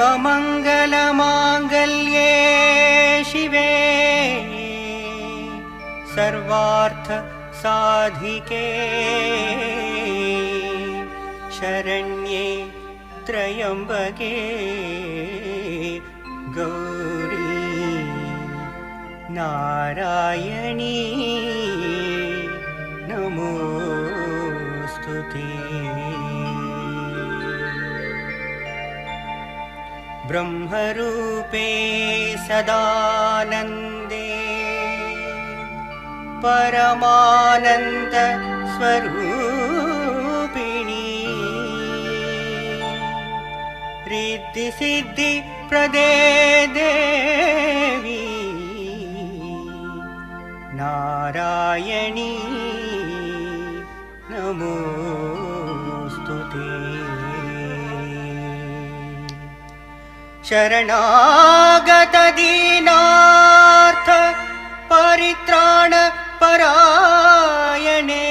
सर्वमङ्गलमाङ्गल्ये शिवे सर्वार्थ साधिके शरण्ये त्र्यम्बके गौरी नारायणी नमोस्तुते। ब्रह्मरूपे सदानन्दे परमानन्द स्वरूपिणी रिद्धि सिद्धि प्रदे देवी नारायणी नमोस्तुते। शरणागत दीनार्थ परित्राण परायणे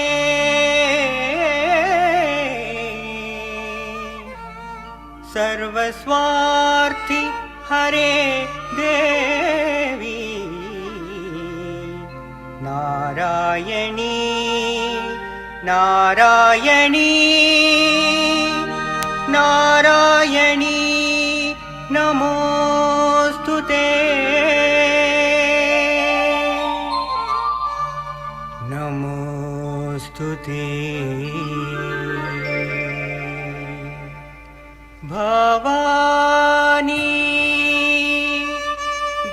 सर्वस्वार्थी हरे देवी नारायणी नारायणी नारायणी नमोस्तुते नमोस्तुते। भवानी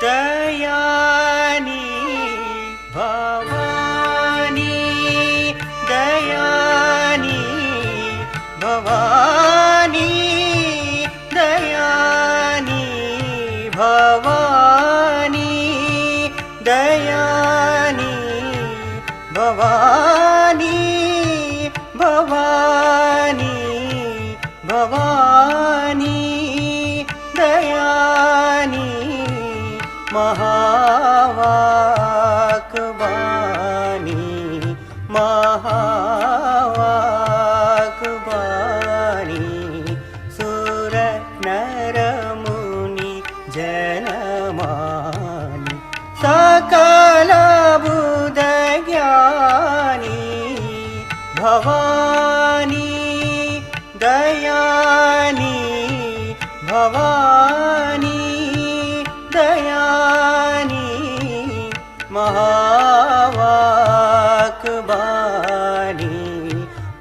दयानी भवानी दयानी भवानी दयानी भवानी दयानी भवानी भवानी भवानी दयानी महावाक्बानी महावाक्बानी सुर नर मुनि जनमानि सकल बुध ज्ञानी भवानी दयानी भवानी दयानी महावाक्बानी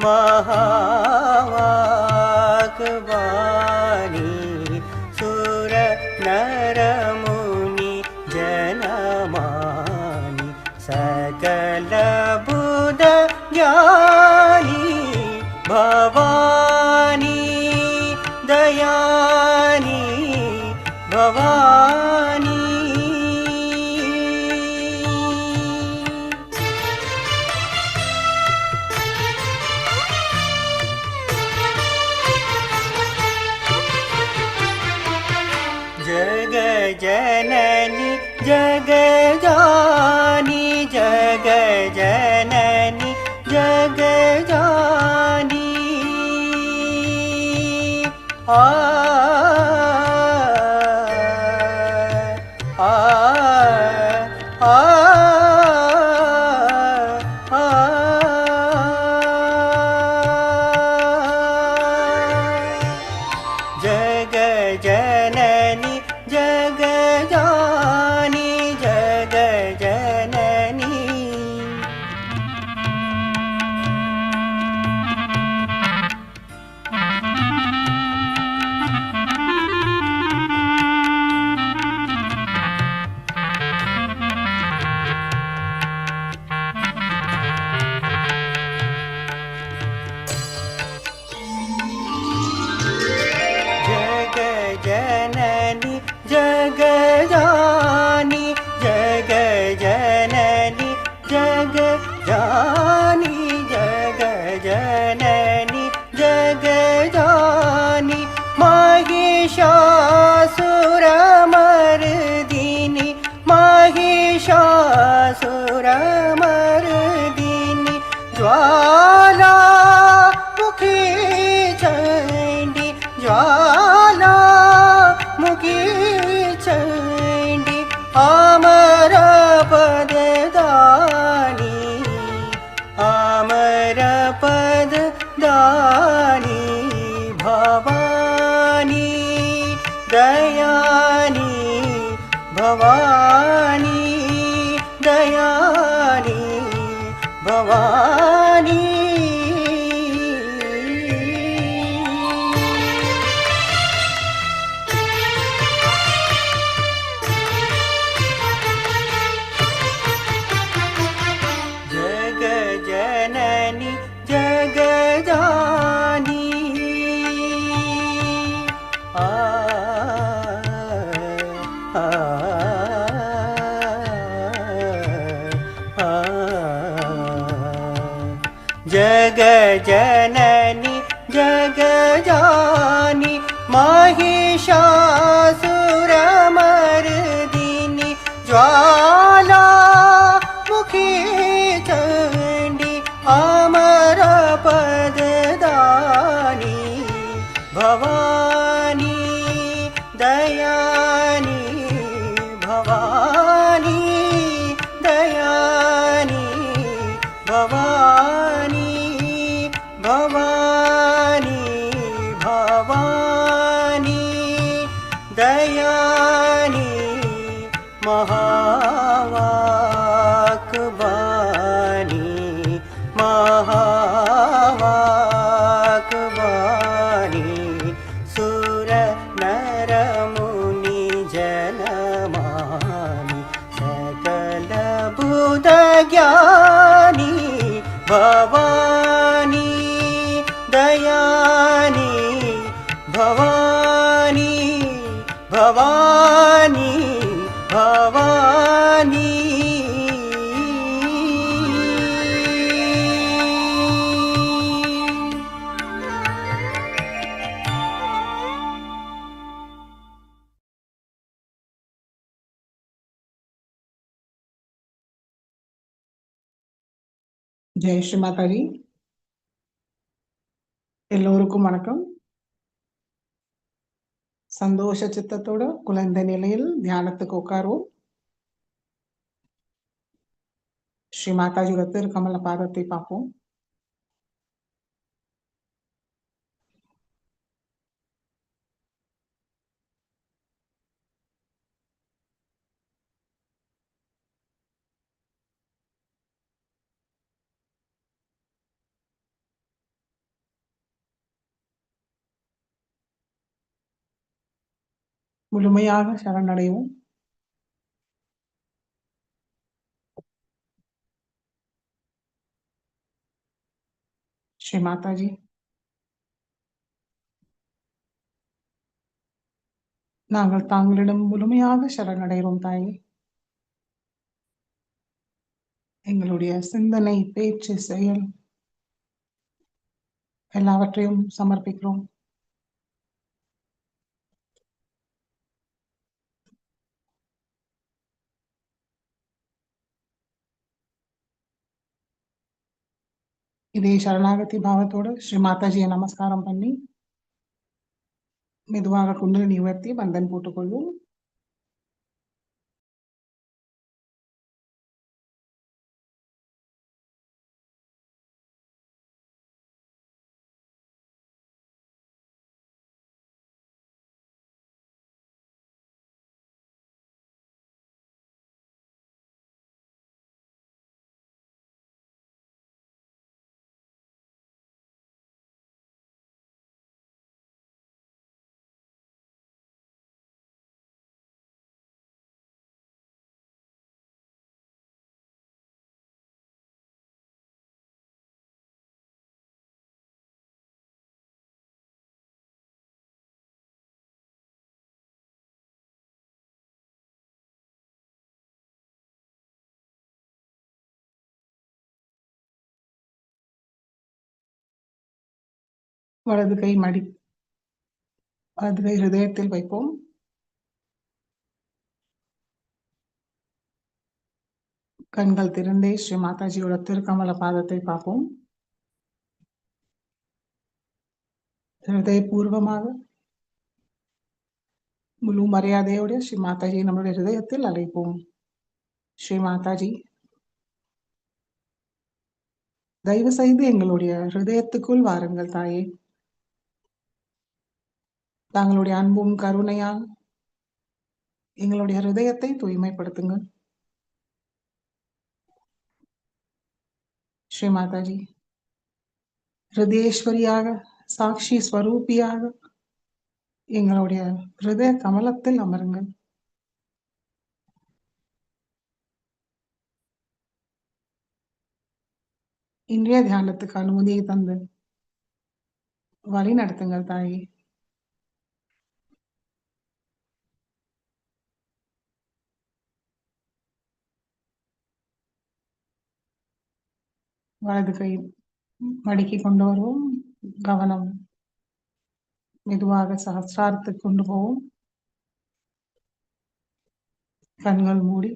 महावाक्बानी सुर नर मुनि जनमानि सकल बुध ज्ञानी भवानी दयानी भवानी। जग जननी जग जानी जग जननी जग जानी आ आ आ आ जग जननी जग जानी जग जननी जग जननी जग जानी जग जननी जग जानी जग जननी जग जानी महिषासुरमर्दिनी महिषासुरमर्दिनी ज्वाला मुखी चंडी ज्वाला भवानी दयानी भवानी जग जननी जगजानी आ जग जननी जगजानी महिषासुरमर्दिनी ज्वाला मुखी चंडी अमरपददानी भवानी दयानी भवानी दयानी भवानी भवानी भवानी दयानी महावाक्बानी महावाक्बानी सुर नर मुनि जनमानि सकल बुध ज्ञानी भवानी दयानी भवानी भवानी भवानी ஜெய் ஸ்ரீ மாதாஜி. எல்லோருக்கும் வணக்கம். சந்தோஷ சித்தத்தோட குழந்தை நிலையில் தியானத்துக்கு உட்காருவோம். ஸ்ரீ மாதாஜியோட திருக்கமல பாதத்தை பார்ப்போம். முழுமையாக சரணடைவோம். ஸ்ரீ மாதாஜி, நாங்கள் தாங்களிடம் முழுமையாக சரணடைகிறோம் தாயே. எங்களுடைய சிந்தனை, பேச்சு, செயல் எல்லாவற்றையும் சமர்ப்பிக்கிறோம். இதே சரணாகதி பாவத்தோடு ஸ்ரீ மாதாஜியை நமஸ்காரம் பண்ணி மெதுவாக குண்டலினி உயர்த்தி பந்தன் போட்டுக்கொள்வோம். வலது கை ஹிருதயத்தில் வைப்போம். கண்கள் திறந்தே ஸ்ரீ மாதாஜியோட திருக்கமல பாதத்தை பார்ப்போம். ஹிருதயபூர்வமாக முழு மரியாதையோடு ஸ்ரீ மாதாஜி நம்முடைய ஹிருதயத்தில் அழைப்போம். ஸ்ரீ மாதாஜி, தயவு செய்து எங்களுடைய ஹிருதயத்துக்குள் வாருங்கள் தாயே. தங்களுடைய அன்பும் கருணையால் எங்களுடைய ஹிருதயத்தை தூய்மைப்படுத்துங்கள். ஸ்ரீ மாதாஜி, ஹிருதயேஸ்வரியாக, சாட்சி ஸ்வரூபியாக எங்களுடைய ஹிருதய கமலத்தில் அமருங்கள். இன்றைய தியானத்துக்கு அனுமதியை தந்து வழி நடத்துங்கள் தாயே. வலது கை மடக்கி கொண்டு வருவோம். கவனம் மெதுவாக சஹஸ்ராரத்துக்கு கொண்டு போவோம். கண்கள் மூடி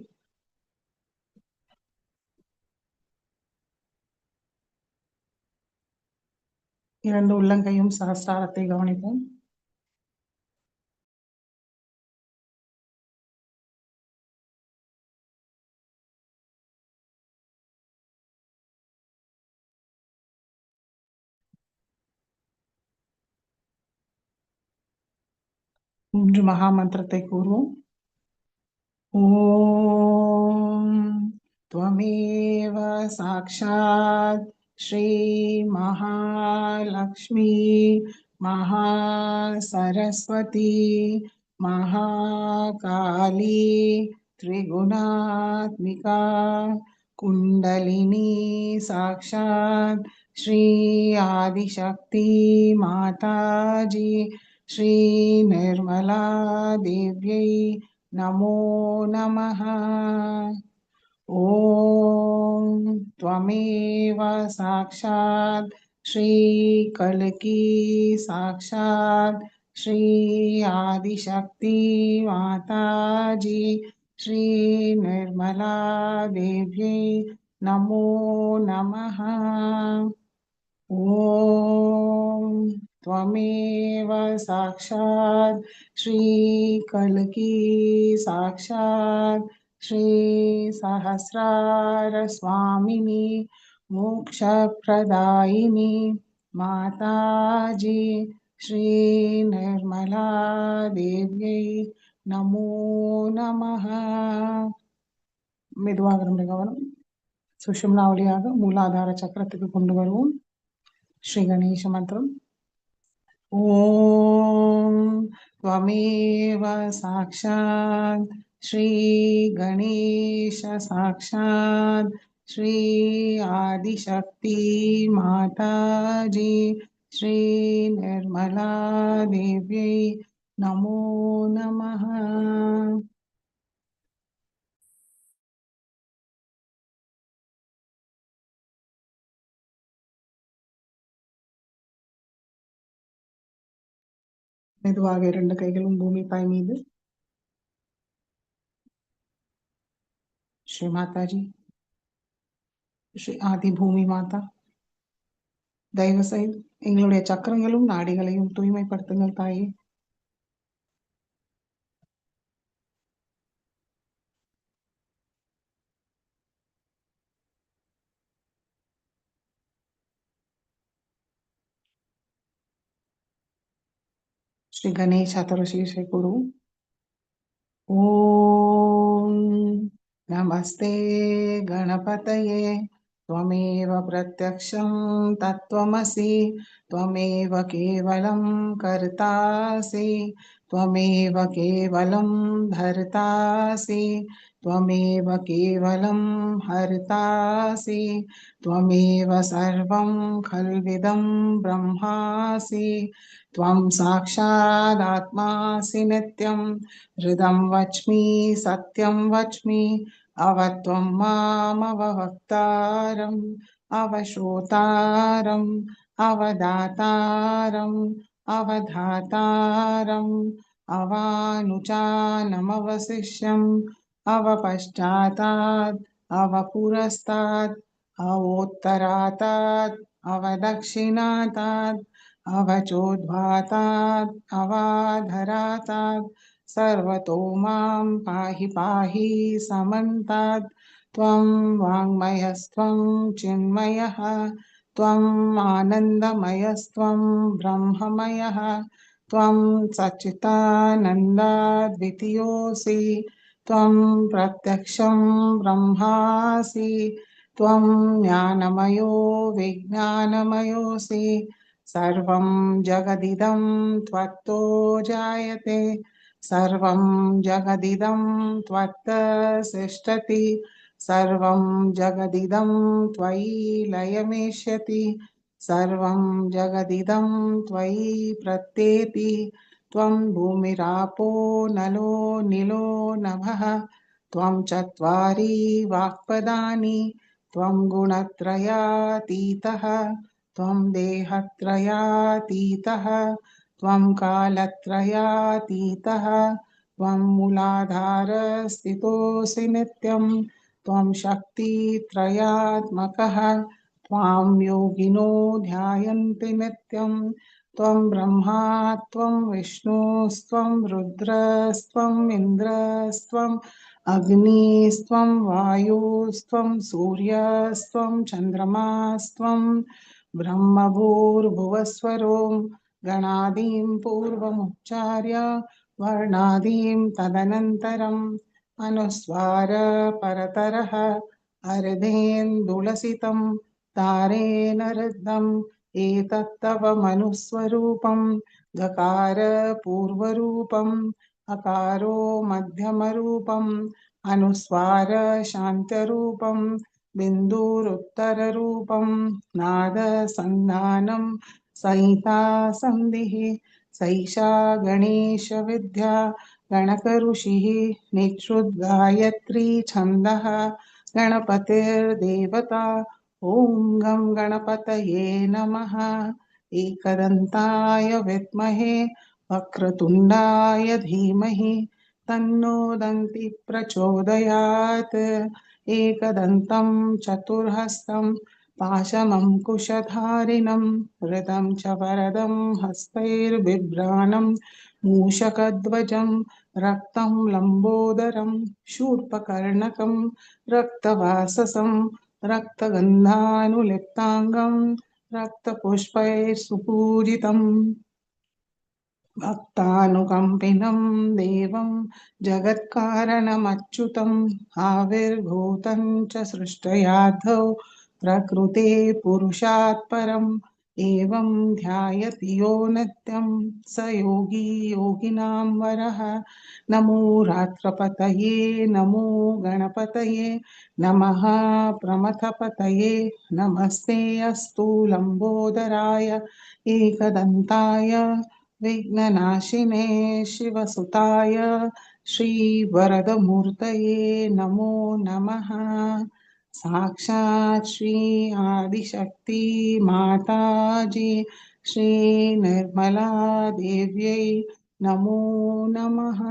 இரண்டு உள்ளங்கையும் சஹஸ்ராரத்தை கவனிப்போம். மூன்று மகா மந்திரத்தை கூறுவோம். ஓம் त्वमेव साक्षात् श्री महालक्ष्मी महासरस्वती महाकाली त्रिगुणात्मिका कुण्डलिनी साक्षात् श्री आदिशक्ति माताजी श्री निर्मला देव्यै नमो नमः। ॐ त्वमेव साक्षात् श्री कल्की साक्षात् श्री आदिशक्ति माताजी श्री निर्मला देव्यै नमो नमः। ॐ त्वमेव साक्षात् श्री कल्की साक्षात् श्री सहस्रार स्वामिनी मोक्षप्रदायिनी माताजी श्री निर्मला देव्यै नमो नमः। மெதுவாக இருந்த கவனம் சுஷும்னா வழியாக மூலாதார சக்கரத்துக்கு கொண்டு வருவோம். ஸ்ரீ கணேச மந்திரம். ஓம் त्वमेव साक्षात् श्री गणेश साक्षात् श्री आदिशक्ति माताजी श्री निर्मला देव्यै नमो नमः। மெதுவாக இரண்டு கைகளும் பூமி தாய் மீது. ஸ்ரீ மாதாஜி, ஸ்ரீ ஆதி பூமி மாதா, தயவு செய்து எங்களுடைய சக்கரங்களும் நாடிகளையும் தூய்மைப்படுத்துங்கள் தாயே. श्री गणेश चतुर्शीर्ष गुरु। ओम नमस्ते गणपतये त्वमेव प्रत्यक्षं तत्त्वमसि त्वमेव केवलं कर्तासि त्वमेव केवलं भर्तासि त्वमेव केवलं हर्तासि त्वमेव सर्वं खल्विदं ब्रह्मासि त्वं साक्षादात्मासि नित्यं हृदं वच्मि सत्यं वच्मि अवत्वं मामवक्तारम् अवश्रोतारम् अवदातारम् अवधातारम् अवानुचानमवशिष्यम् अवपश्चातात् अवपुरस्तात् अवोत्तरातात् अवदक्षिणातात् अवचोद्वातात् अवाधरातात् सर्वतो मां पाहि पाहि समन्तात् त्वं वाङ्मयस्त्वं चिन्मयः त्वम् आनन्दमयस्त्वं ब्रह्ममयः त्वं सच्चिदानन्दाद्वितीयोऽसि त्वं प्रत्यक्षं ब्रह्मासि त्वं ज्ञानमयो विज्ञानमयोऽसि सर्वं जगदिदं त्वत्तो जायते सर्वं जगदिदं त्वत्तसिष्ठति सर्वं जगदिदं त्वयि लयमेष्यति सर्वं जगदिदं त्वयि प्रत्येति त्वं भूमिरापो नलो निलो नभः त्वं चत्वारि वाक्पदानि त्वं गुणत्रयातीतः त्वं देहत्रयातीतः त्वं कालत्रयातीतः त्वं मूलाधारस्थितोऽसि नित्यं त्वं शक्तित्रयात्मकः त्वां योगिनो ध्यायन्ति नित्यं त्वं ब्रह्मा त्वं विष्णुस्त्वं रुद्रस्त्वम् इन्द्रस्त्वम् अग्निस्त्वं वायुस्त्वं सूर्यस्त्वं चन्द्रमास्त्वं ब्रह्मभूर्भुवस्वरो गणादीं पूर्वमुच्चार्य वर्णादीं तदनन्तरम् अनुस्वार परतरः अर्धेन्दुलसितं तारेण रुद्धम् एतत्तव मनुस्वरूपं गकार पूर्वरूपम् अकारो मध्यमरूपम् अनुस्वार शान्तरूपं बिन्दुरुत्तररूपं नादसन्धानं सहिता सन्धिः सैषा गणेशविद्या गणकऋषिः निःश्रुतगायत्री छन्दः गणपतिर्देवता ॐ गं गणपतये नमः एकदन्ताय विद्महे वक्रतुण्डाय धीमहि तन्नो दन्ति प्रचोदयात् एकदन्तं चतुर्हस्तं पाशमङ्कुशधारिणं हृदं च वरदं हस्तैर्बिभ्राणं मूषकध्वजं रक्तं लम्बोदरं शूर्पकर्णकं रक्तवाससं रक्तगन्धानुलिप्ताङ्गं रक्तपुष्पैः सुपूजितम् भक्तानुकम्पिनं देवं जगत्कारणमच्युतम् आविर्भूतं च सृष्टयाद्धौ प्रकृते पुरुषात् परम् एवं ध्यायति यो नित्यं स योगी योगिनां वरः नमो रात्रपतये नमो गणपतये नमः प्रमथपतये नमस्ते अस्तु लम्बोदराय एकदन्ताय विघ्ननाशिने शिवसुताय श्रीवरदमूर्तये नमो नमः साक्षात् श्री आदिशक्ति माताजी श्री निर्मला देव्यै नमो नमः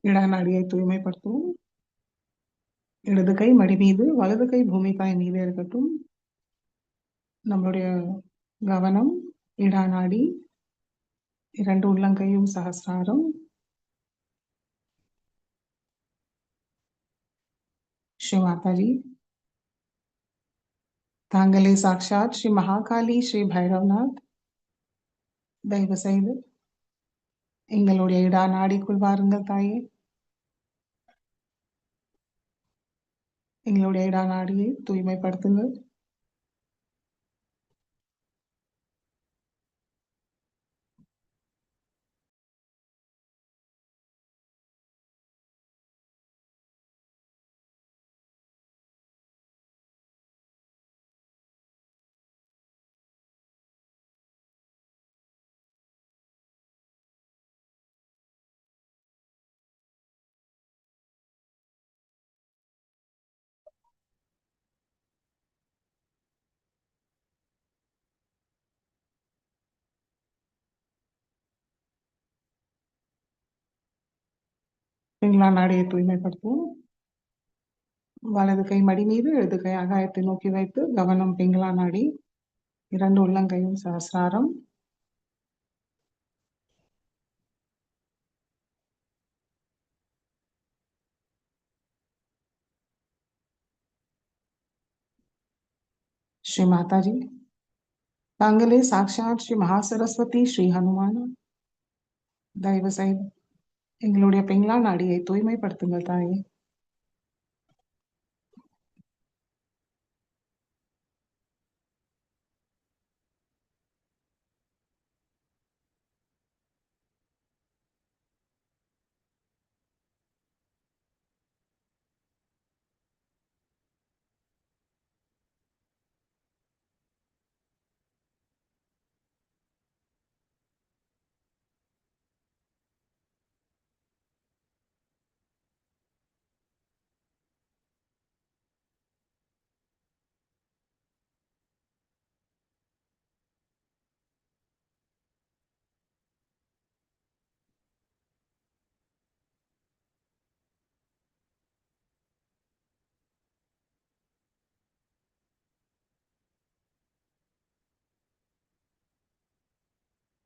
இடநாடியை தூய்மைப்படுத்துவோம் இடது கை மடி மீது வலது கை பூமிக்காய் மீது இருக்கட்டும் நம்மளுடைய கவனம் இடநாடி இரண்டு உள்ளங்கையும் சகஸ்ராரம் श्री माताजी தாங்களே சாக்ஷாத் ஸ்ரீ மகாகாளி ஸ்ரீ பைரவநாத் தயவு செய்து எங்களுடைய இடா நாடிக்குள் வாருங்கள் தாயே எங்களுடைய இடா நாடியை தூய்மைப்படுத்துங்கள் பிங்களா நாடியை தூய்மைப்படுத்துவோம் வலது கை மடி மீது இடது கை ஆகாயத்தை நோக்கி வைத்து கவனம் பிங்களா நாடி இரண்டு உள்ளங்கையும் சகஸ்ராரம் ஸ்ரீ மாதாஜி, தாங்களே சாக்ஷாத் ஸ்ரீ மகாசரஸ்வதி ஸ்ரீ ஹனுமான். தயவு செய்து எங்களுடைய பிங்களா நாடியை தூய்மைப்படுத்துங்கள் தாயே.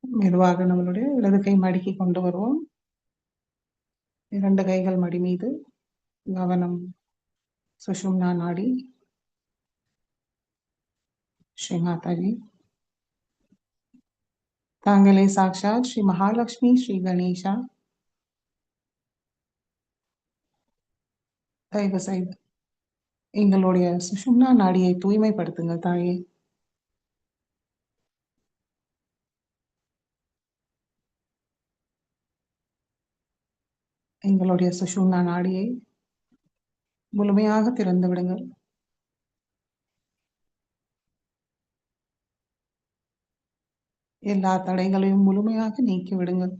மெதுவாக நம்மளுடைய இடது கை மடக்கி கொண்டு வருவோம். 2 கைகள் மடி மீது. கவனம் சுஷும்னா நாடி. ஸ்ரீ மாதாஜி, தாங்களே சாக்ஷாத் ஸ்ரீ மகாலட்சுமி ஸ்ரீ கணேஷா. தயவு செய்து எங்களுடைய சுஷும்னா நாடியை தூய்மைப்படுத்துங்கள் தாயே. எங்களுடைய சுஷும்னா நாடியை முழுமையாக திறந்து விடுங்கள். எல்லா தடைகளையும் முழுமையாக நீக்கி விடுங்கள்.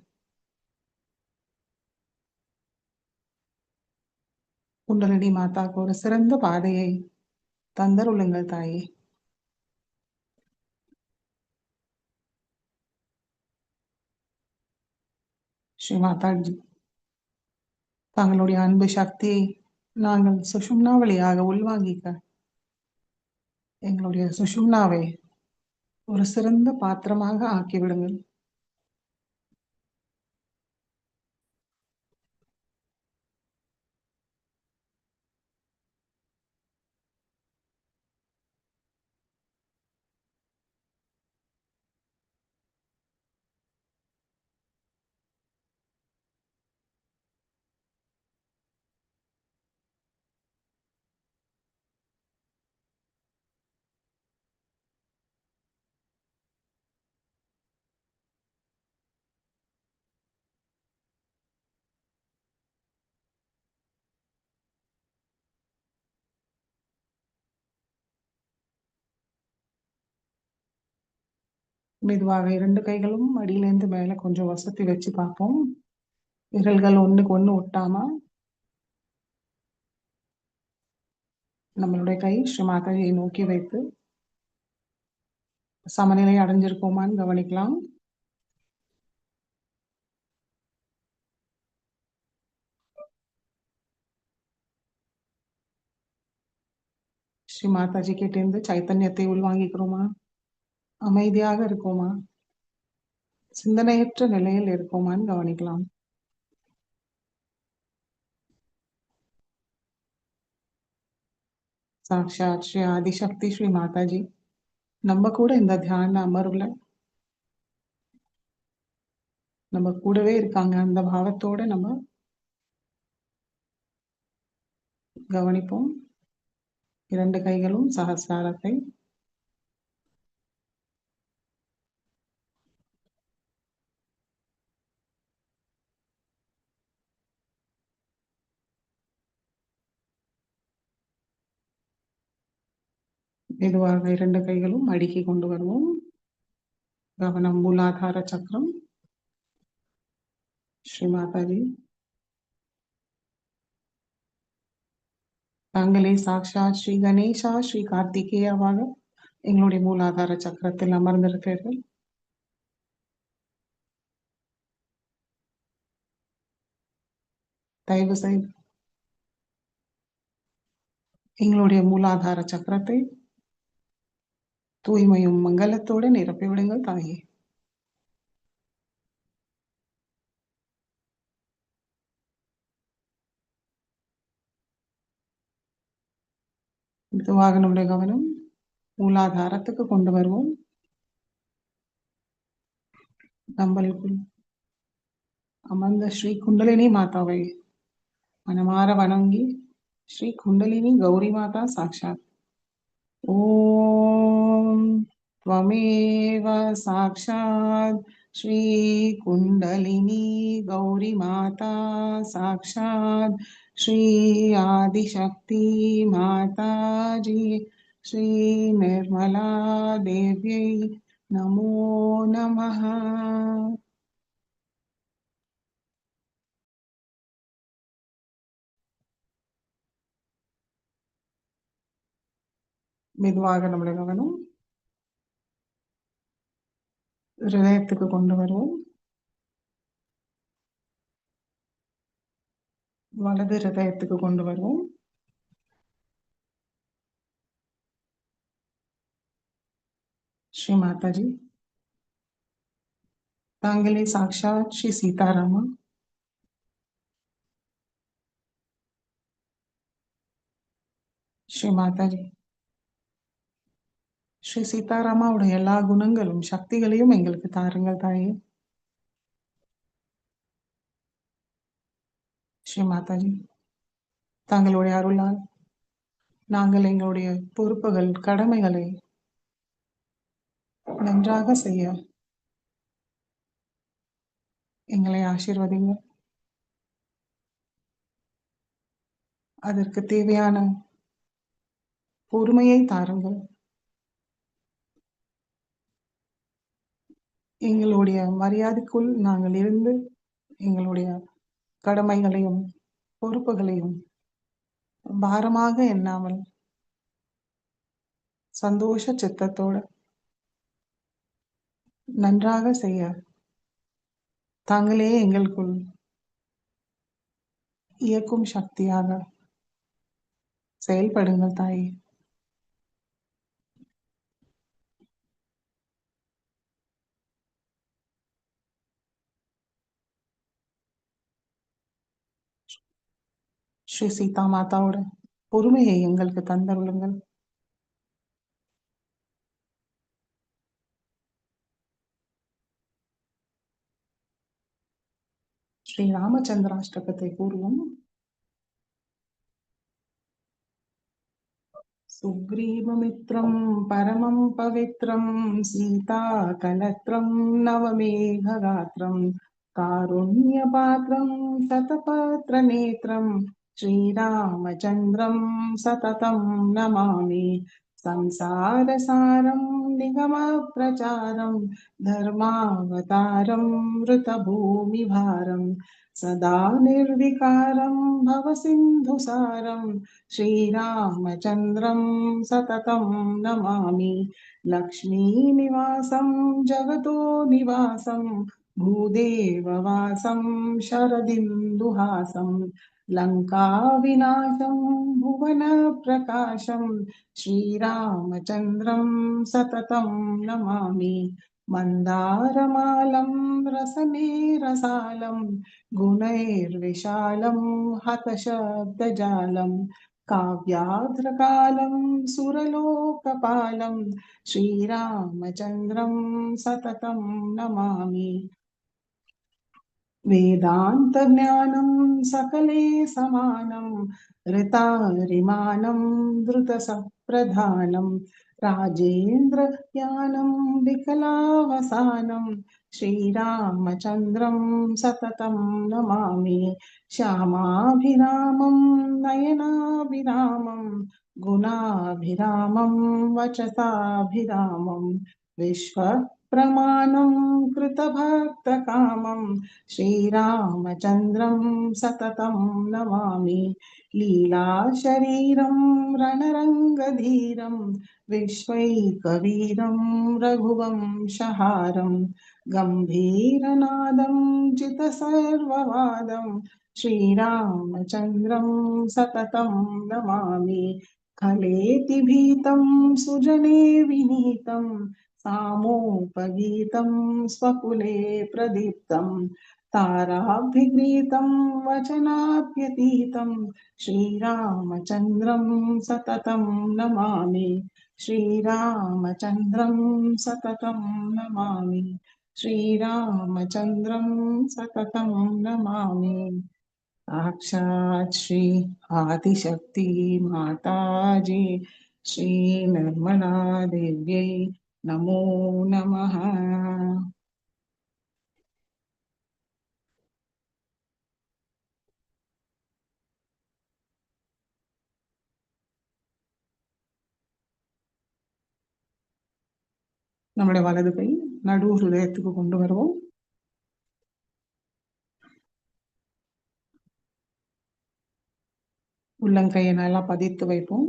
குண்டலினி மாதாக்கு ஒரு சிறந்த பாதையை தந்தருளுங்கள் தாயே. ஸ்ரீ மாதாஜி, தங்களுடைய அன்பு சக்தியை நாங்கள் சுஷும்னா வழியாக உள்வாங்கிக்க எங்களுடைய சுஷும்னாவை ஒரு சிறந்த பாத்திரமாக ஆக்கிவிடுங்கள். மெதுவாக 2 கைகளும் அடியிலேருந்து மேல கொஞ்சம் வசதி வச்சு பார்ப்போம். விரல்கள் ஒண்ணுக்கு ஒண்ணு ஒட்டாம. நம்மளுடைய கை ஸ்ரீ மாதாஜியை நோக்கி வைத்து சமநிலை அடைஞ்சிருக்கோமான்னு கவனிக்கலாம். ஸ்ரீ மாதாஜி கிட்ட இருந்து சைத்தன்யத்தை உள்வாங்கிக்கிறோமா? அமைதியாக இருக்கோமா? சிந்தனையற்ற நிலையில் இருக்கோமான்னு கவனிக்கலாம். சாக்ஷாத் ஸ்ரீ ஆதிசக்தி ஸ்ரீ மாதாஜி நம்ம கூட இந்த தியான அமர்வுல நம்ம கூடவே இருக்காங்க. அந்த பாவத்தோட நம்ம கவனிப்போம். 2 கைகளும் சஹஸ்ராரத்தை மெதுவாக 2 கைகளும் அடுக்கி கொண்டு வருவோம். கவனம் மூலாதார சக்கரம். ஸ்ரீ மாதாஜி, தாங்களே சாக்ஷாத் ஸ்ரீ கணேஷா ஸ்ரீ கார்த்திகேயாவாக எங்களுடைய மூலாதார சக்கரத்தில் அமர்ந்திருக்கிறீர்கள். தயவு செய்து எங்களுடைய மூலாதார சக்கரத்தை தூய்மையும் மங்களத்தோடு நிரப்பிவிடுங்கள் தாயே. மெதுவாக நம்முடைய கவனம் மூலாதாரத்துக்கு கொண்டு வருவோம். நம்மளுக்குள் அமர்ந்த ஸ்ரீ குண்டலினி மாதாவை மனமாற வணங்கி ஸ்ரீ குண்டலினி கௌரி மாதா சாட்சாத் ஓம் त्वमेव साक्षात् श्री कुंडलिनी गौरी माता साक्षात् श्री आदिशक्ति माता जी श्री निर्मला देव्यै नमो नमः. மெதுவாக நம்முடைய கவனம் ஹிருதயத்துக்கு கொண்டு வருவோம். வலது ஹிருதயத்துக்கு கொண்டு வருவோம். ஸ்ரீ மாதாஜி, தாங்களே சாக்ஷாத் ஸ்ரீ சீதாராமா. ஸ்ரீ மாதாஜி, ஸ்ரீ சீதாராமாவுடைய எல்லா குணங்களும் சக்திகளையும் எங்களுக்கு தாருங்கள் தாயே. ஸ்ரீ மாதாஜி, தாங்களுடைய அருளால் நாங்கள் எங்களுடைய பொறுப்புகள் கடமைகளை நன்றாக செய்ய எங்களை ஆசீர்வதிங்க. அதற்கு தேவையான பொறுமையை தாருங்கள். எங்களுடைய மரியாதைக்குள் நாங்கள் இருந்து எங்களுடைய கடமைகளையும் பொறுப்புகளையும் பாரமாக எண்ணாமல் சந்தோஷ சித்தத்தோடு நன்றாக செய்ய தாங்களே எங்களுக்குள் இயக்கும் சக்தியாக செயல்படுங்கள் தாயே. ஸ்ரீ சீதா மாதாவோட பொறுமையை எங்களுக்கு தந்தருளுங்கள். ஸ்ரீ ராமச்சந்திராஷ்டகத்தை கூறுவோம். சுக்ரீவமித்ரம் பரமம் பவித்ரம் சீதா கலத்ரம் நவமேககாத்ரம் காருண்யபாத்ரம் சதபத்ர நேத்ரம் ஸ்ரீராமச்சந்திரம் சததம் நமாமி. संसारसारं निगमप्रचारं धर्मावतारं वृतभूमिभारं सदा निर्विकारं भवसिन्धुसारं श्रीरामचन्द्रं सततं नमामि. लक्ष्मीनिवासं जगतो निवासं भूदेववासं शरदिन्दुहासं लङ्काविनाशं भुवनप्रकाशं श्रीरामचन्द्रं सततं नमामि. मन्दारमालं रसनेरसालं गुणैर्विशालं हतशब्दजालं काव्याद्रकालं सुरलोकपालं श्रीरामचन्द्रं सततं नमामि. वेदान्तज्ञानं सकले समानं ऋतारिमानं द्रुतसप्रधानं राजेन्द्रयानं विकलावसानं श्रीरामचन्द्रं सततं नमामि. श्यामाभिरामं नयनाभिरामं गुणाभिरामं वचसाभिरामं विश्वप्रमाणं कृतभक्तकामं श्रीरामचन्द्रं सततं नमामि. लीलाशरीरं रणरङ्गधीरं विश्वैकवीरं रघुवंशहारं गम्भीरनादं जितसर्ववादं श्रीरामचन्द्रं सततं नमामि. खलेति भीतं सुजने विनीतं सामोपगीतं स्वकुले प्रदीप्तं ताराभिगृहीतं वचनाप्यतीतं श्रीरामचन्द्रं सततं नमामि. श्रीरामचन्द्रं सततं नमामि श्रीरामचन्द्रं सततं नमामि साक्षात् श्री आदिशक्ति माताजी श्री निर्मला देव्यै नमो नमः நம்முடைய வலது கை நடு ஹிருதயத்துக்கு கொண்டு வருவோம் உள்ளங்கையை நல்லா பதித்து வைப்போம்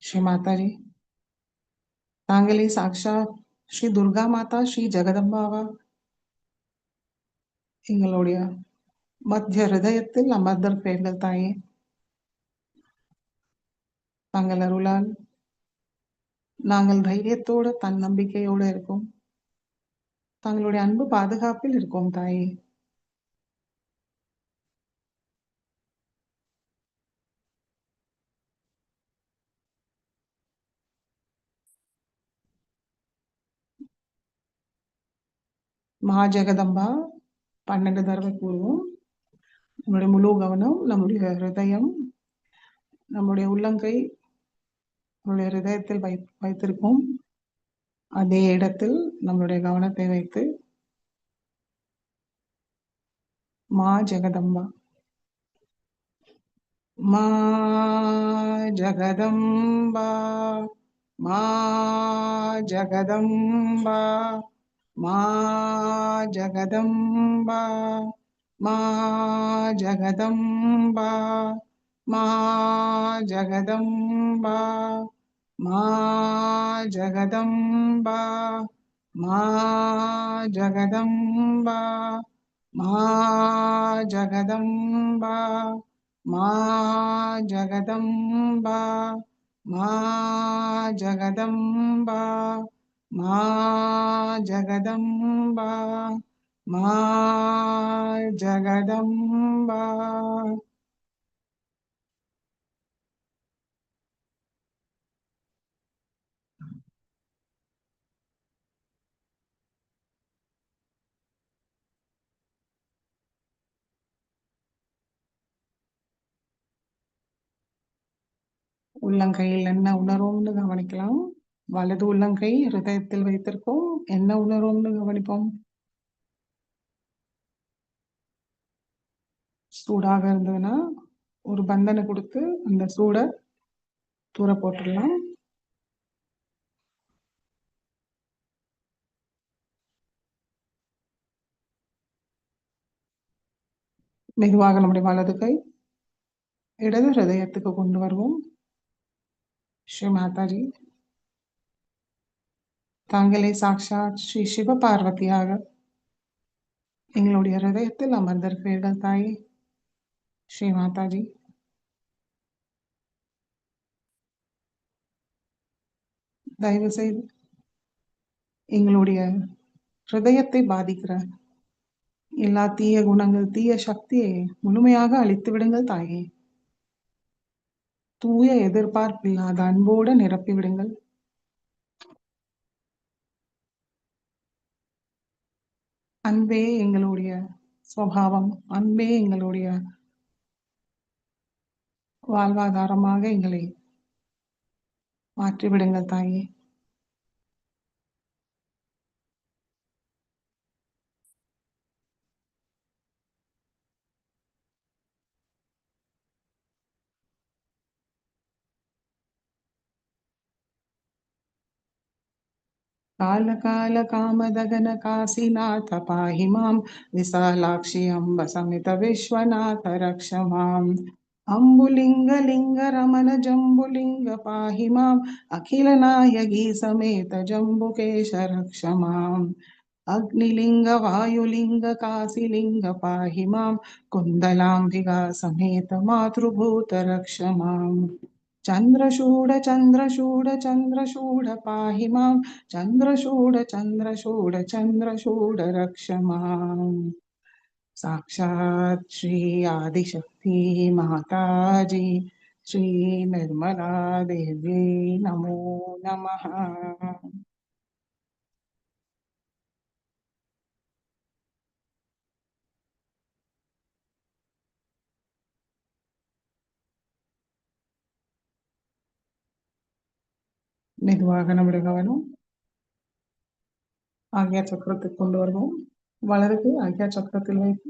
ஸ்ரீ மாதாஜி தாங்களே சாக்ஷாத் ஸ்ரீ துர்கா மாதா ஸ்ரீ ஜெகதம்பாவா எங்களுடைய மத்திய ஹிருதயத்தில் அமர்ந்திருப்பீர்கள் தாயே தாங்கள் அருளால் நாங்கள் தைரியத்தோடு தன்னம்பிக்கையோடு இருக்கோம் தங்களுடைய அன்பு பாதுகாப்பில் இருக்கோம் தாயே மகா ஜெகதம்பா 12 தடவை கூறுவோம் நம்முடைய முழு கவனம் நம்முடைய ஹிருதயம் நம்முடைய உள்ளங்கை நம்முடைய ஹிருதயத்தில் வைத்திருப்போம் அதே இடத்தில் நம்முடைய கவனத்தை வைத்து மா ஜெகதம்பா மா ஜெகதம்பா மா ஜெகதம்பா மா ஜெகதம்பா மா ஜெகதம்பா மா ஜெகதம்பா மா ஜெகதம்பா மா ஜெகதம்பா மா ஜெகதம்பா மா ஜெகதம்பா மா ஜெகதம்பா மா ஜெகதம்பா மா ஜெகதம்பா உள்ளங்கையில் என்ன உணர்வோம்னு கவனிக்கலாம் வலது உள்ளங்கை ஹிருதயத்தில் வைத்திருக்கோம் என்ன உணர்வோம்னு கவனிப்போம் சூடாக இருந்ததுன்னா ஒரு பந்தனை கொடுத்து அந்த சூடை தூர போட்டுடலாம் மெதுவாக நம்முடைய வலது கை இடது ஹிருதயத்துக்கு கொண்டு வருவோம் ஸ்ரீ மாதாஜி தாங்களே சாக்ஷாத் ஸ்ரீ சிவ பார்வதியாக எங்களுடைய ஹிருதயத்தில் அமர்ந்திருக்கிறீர்கள் தாயே ஸ்ரீ மாதாஜி தயவு செய்து எங்களுடைய ஹிருதயத்தை பாதிக்கிற எல்லா தீய குணங்கள் தீய சக்தியை முழுமையாக அழித்து விடுங்கள் தாயே தூய எதிர்பார்ப்பில்லாத அன்போடு நிரப்பி விடுங்கள் அன்பே எங்களுடைய சுவாவம் அன்பே எங்களுடைய வாழ்வாதாரமாக எங்களை மாற்றிவிடுங்கள் தாயே काल काल कामदगन काशीनाथ पाहि मां विशालाक्षि अम्ब समित विश्वनाथ रक्ष माम् अम्बुलिंग लिंग रमण जम्बुलिंग पाहि माम् अखिल नायकी समेत जम्बुकेश रक्ष माम् अग्निलिंग वायुलिंग काशीलिंग पाहि माम् कुन्दलाम्बिका समेत मातृभूत रक्ष माम् चन्द्रशूड चन्द्रशूड चन्द्रशूड पाहि मां चन्द्रशूड चन्द्रशूड चन्द्रशूड रक्ष माम् साक्षात् श्री आदिशक्ति माताजी ஸ்ரீ நிர்மலா தேவி நமோ நமஹ. மெதுவாக நம்முடைய கவனம் ஆக்ஞா சக்கரத்துக்கு கொண்டு வருவோம். வலது ஆக்ஞா சக்கரத்தில் வைத்து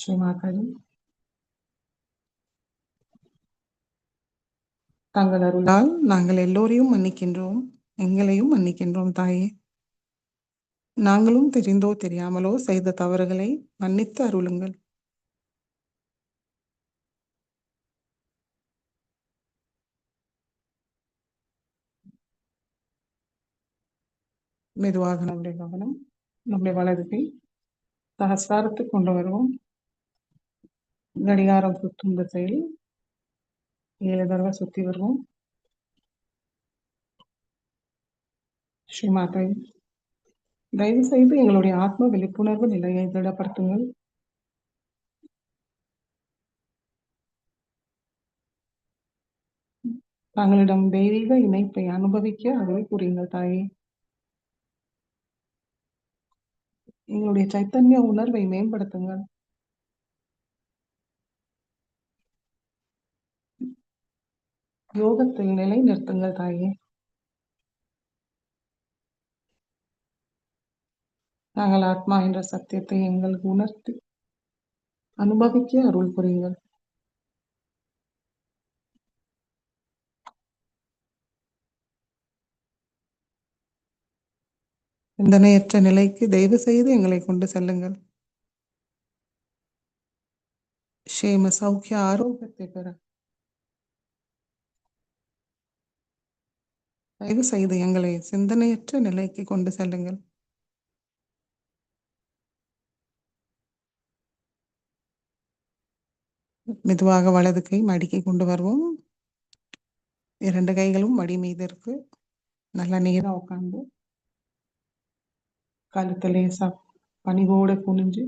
ஸ்ரீ மாதாஜி தங்கள் அருளால் நாங்கள் எல்லோரையும் மன்னிக்கின்றோம், எங்களையும் மன்னிக்கின்றோம் தாயே. நாங்களும் தெரிந்தோ தெரியாமலோ செய்த தவறுகளை மன்னித்து அருளுங்கள். மெதுவாக நம்முடைய கவனம் நம்முடைய வலது கை சகஸ்ராரத்துக்கு கொண்டு வருவோம். கடிகாரம் சுற்றும் திசையில் 7 தடவை சுத்தி வருவோம். ஸ்ரீ மாதாஜி தயவு செய்து எங்களுடைய ஆத்ம விழிப்புணர்வு நிலையை திடப்படுத்துங்கள். தங்களிடம் தெய்வீக இணைப்பை அனுபவிக்க அருள் புரியுங்கள் தாயே. எங்களுடைய சைத்தன்ய உணர்வை மேம்படுத்துங்கள். யோகத்தில் நிலை நிறுத்துங்கள் தாயே. நாங்கள் ஆத்மா என்ற சத்தியத்தை எங்களுக்கு உணர்த்தி அனுபவிக்க அருள் புரியுங்கள். சிந்தனையற்ற நிலைக்கு தயவு செய்து எங்களை கொண்டு செல்லுங்கள். க்ஷேம சௌக்கிய ஆரோக்கியத்தை பெற தயவு செய்து எங்களை சிந்தனையற்ற நிலைக்கு கொண்டு செல்லுங்கள். மெதுவாக வலது கை மடிக்கை கொண்டு வருவோம். 2 கைகளும் மடி மீது இருக்கு. நல்ல நேரா உட்காந்து கழுத்து லேசா பணிவோடு குனிஞ்சு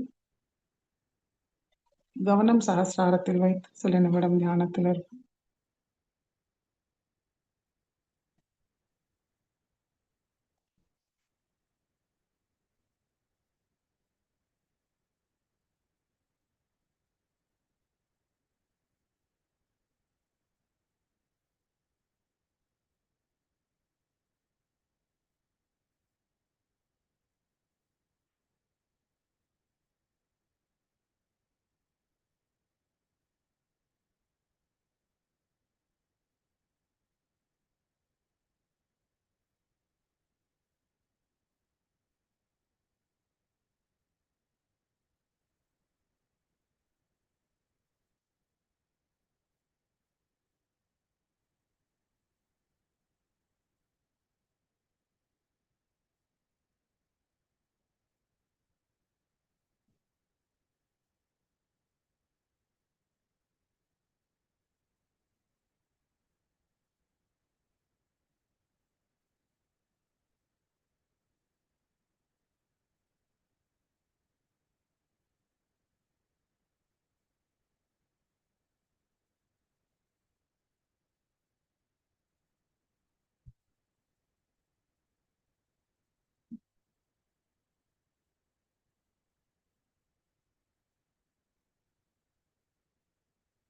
கவனம் சகஸ்ராரத்தில் வைத்து சில நிமிடம் தியானத்தில் இருக்கும்.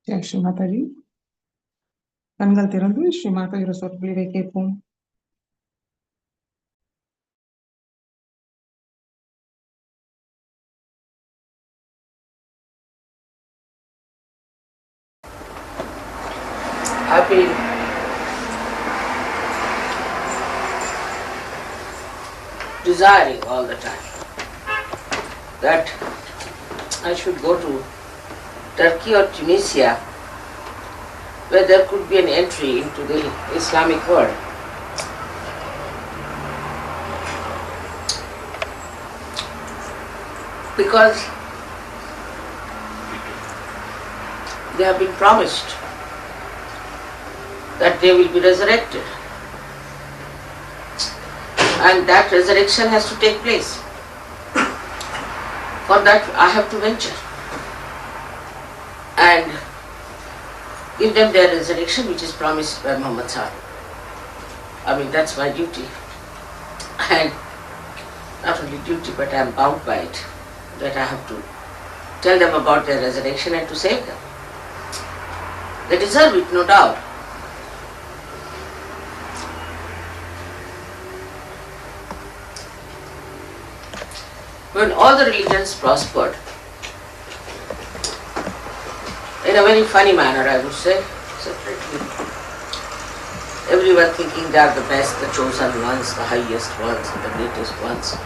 ஜெய் ஸ்ரீ மாதாஜி. கண்கள் திறந்து ஸ்ரீ மாதாஜியோட சொற்பொழிவை கேட்போம். I've been desiring all the time that I should go to Turkey or Tunisia, where there could be an entry into the Islamic world. Because they have been promised that they will be resurrected, and that resurrection has to take place. For that I have to venture, and give them their resurrection which is promised by Muhammad Sahib. I mean, that's my duty. And not only duty, but I am bound by it, that I have to tell them about their resurrection and to save them. They deserve it, no doubt. When all the religions prospered, in a very funny manner, I would say, separately, everyone thinking they are the best, the chosen ones, the highest ones, the greatest ones,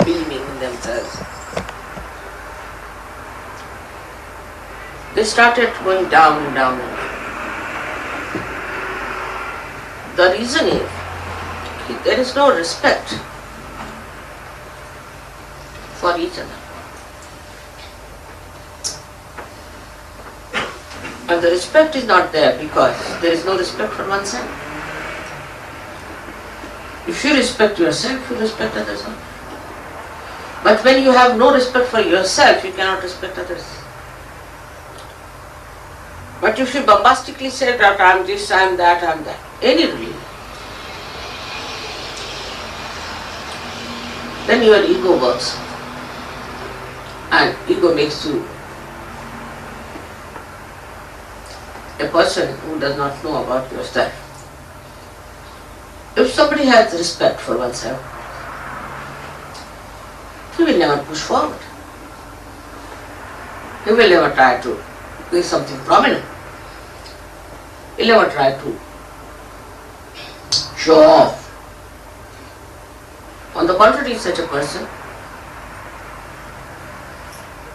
believing in themselves. They started going down and down and down. The reason is there is no respect for each other. And the respect is not there because there is no respect for oneself. If you respect yourself, you respect others. But when you have no respect for yourself, you cannot respect others. But if you bombastically say that I am this, I am that, any religion, then your ego works. And ego makes you a person who does not know about yourself. If somebody has respect for oneself, he will never push forward. He will never try to do something prominent. He will never try to show off. On the contrary, such a person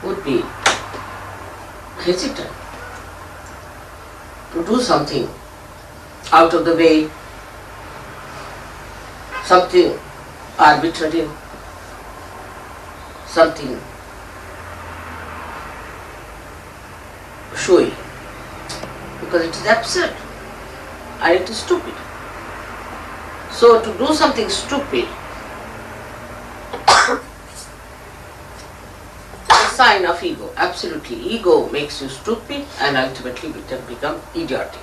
would be hesitant to do something out of the way, something arbitrary, something showy, because it is absurd and it is stupid. So to do something stupid is a sign of ego. Absolutely, ego makes you stupid and ultimately become idiotic.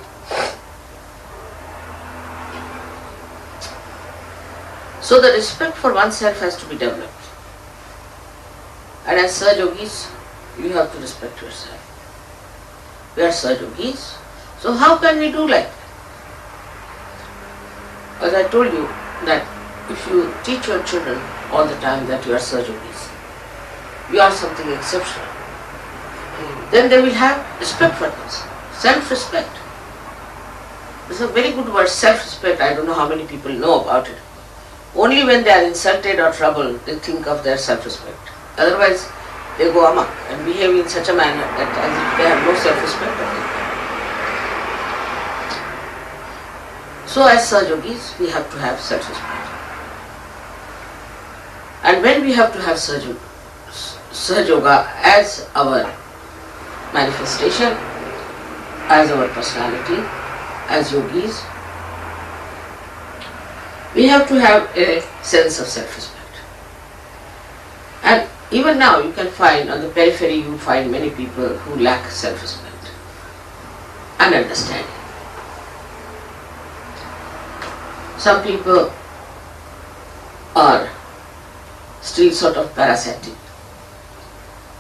So the respect for oneself has to be developed. And as Sahajogis, you have to respect yourself. We are Sahajogis, so how can we do like that? As I told you that if you teach your children all the time that you are Sahajogis, you are something exceptional, then they will have respect for themselves, self-respect. It's a very good word, self-respect. I don't know how many people know about it. Only when they are insulted or troubled, they think of their self-respect. Otherwise, they go amok and behave in such a manner that as if they have no self-respect of it. So as Sahajogis, we have to have self-respect. And when we have to have Sahajoga as our manifestation, as our personality, as yogis, we have to have a sense of self-respect. And even now you can find on the periphery, you find many people who lack self-respect and understanding. Some people are still sort of parasitic.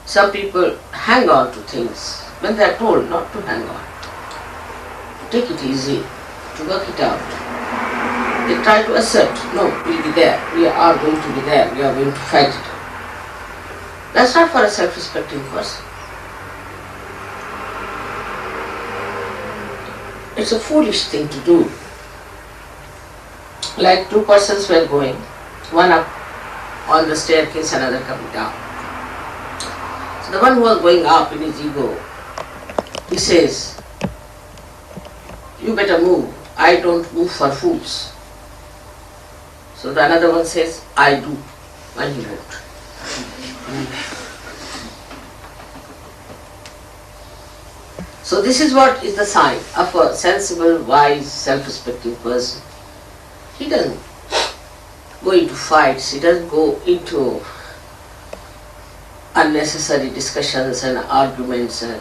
Some people hang on to things when they are told not to hang on. Take it easy, to work it out. They try to assert, no, we'll be there, we are going to be there, we are going to fight it. That's not for a self-respecting person. It's a foolish thing to do. Like two persons were going, one up on the staircase, another coming down. So the one who was going up in his ego, he says, you better move, I don't move for fools. So the another one says, I do, and he moved. So this is what is the sign of a sensible, wise, self-respecting person. He doesn't go into fights, he doesn't go into unnecessary discussions and arguments and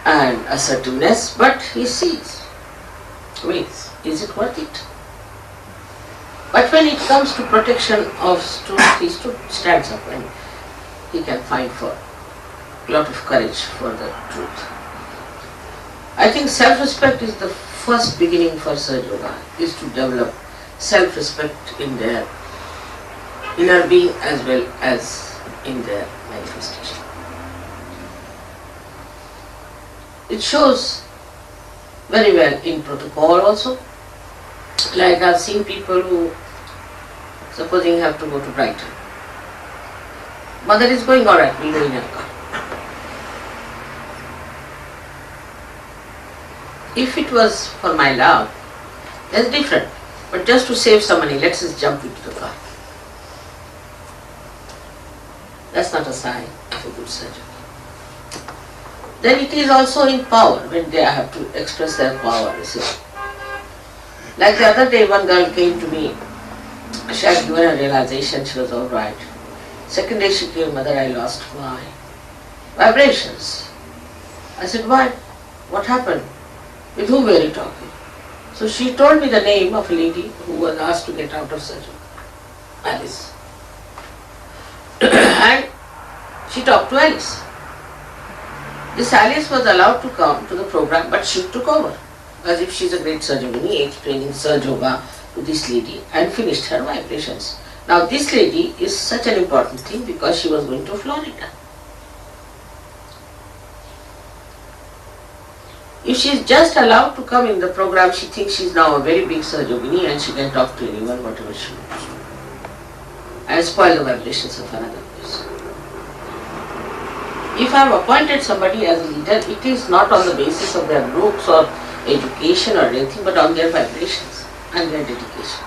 and assertiveness, but he sees, wait, is it worth it? But when it comes to protection of truth, he stands up and he can find for a lot of courage for the truth. I think self-respect is the first beginning for Sahaja Yoga, is to develop self-respect in their inner being as well as in their manifestation. It shows very well in protocol also. Like I've seen people who, supposing have to go to Brighton. Mother is going, alright, we'll go in her car. If it was for my love, that's different. But just to save some money, let's just jump into the car. That's not a sign of a good surgeon. Then it is also in power, when they have to express their power, you see. Like the other day, one girl came to me. She had given a realization, she was alright. Second day she came, mother, I lost my vibrations. I said, why? What happened? With whom were you talking? So she told me the name of a lady who was asked to get out of surgery, Alice. And she talked to Alice. This Alice was allowed to come to the program, but she took over, as if she's a great Sahajogini, explaining Sahaja Yoga to this lady and finished her vibrations. Now this lady is such an important thing because she was going to Florida. If she is just allowed to come in the program, she thinks she is now a very big Sahajogini and she can talk to anyone, whatever she wants to, and spoil the vibrations of another person. If I have appointed somebody as a leader, it is not on the basis of their looks or education or anything, but on their vibrations and their dedication.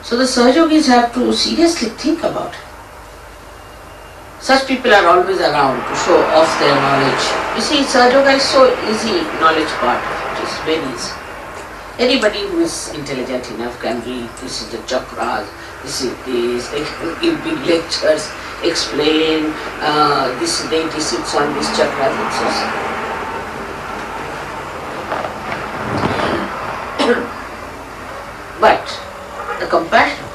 So the Sahajogis have to seriously think about it. Such people are always around to show off their knowledge. You see, Sahaja Yoga is so easy knowledge part of it. It's very easy. Anybody who is intelligent enough can read, this is the chakras, this is this, they can give big lectures, explain, this deity sits on this chakra, and so on. But the compassion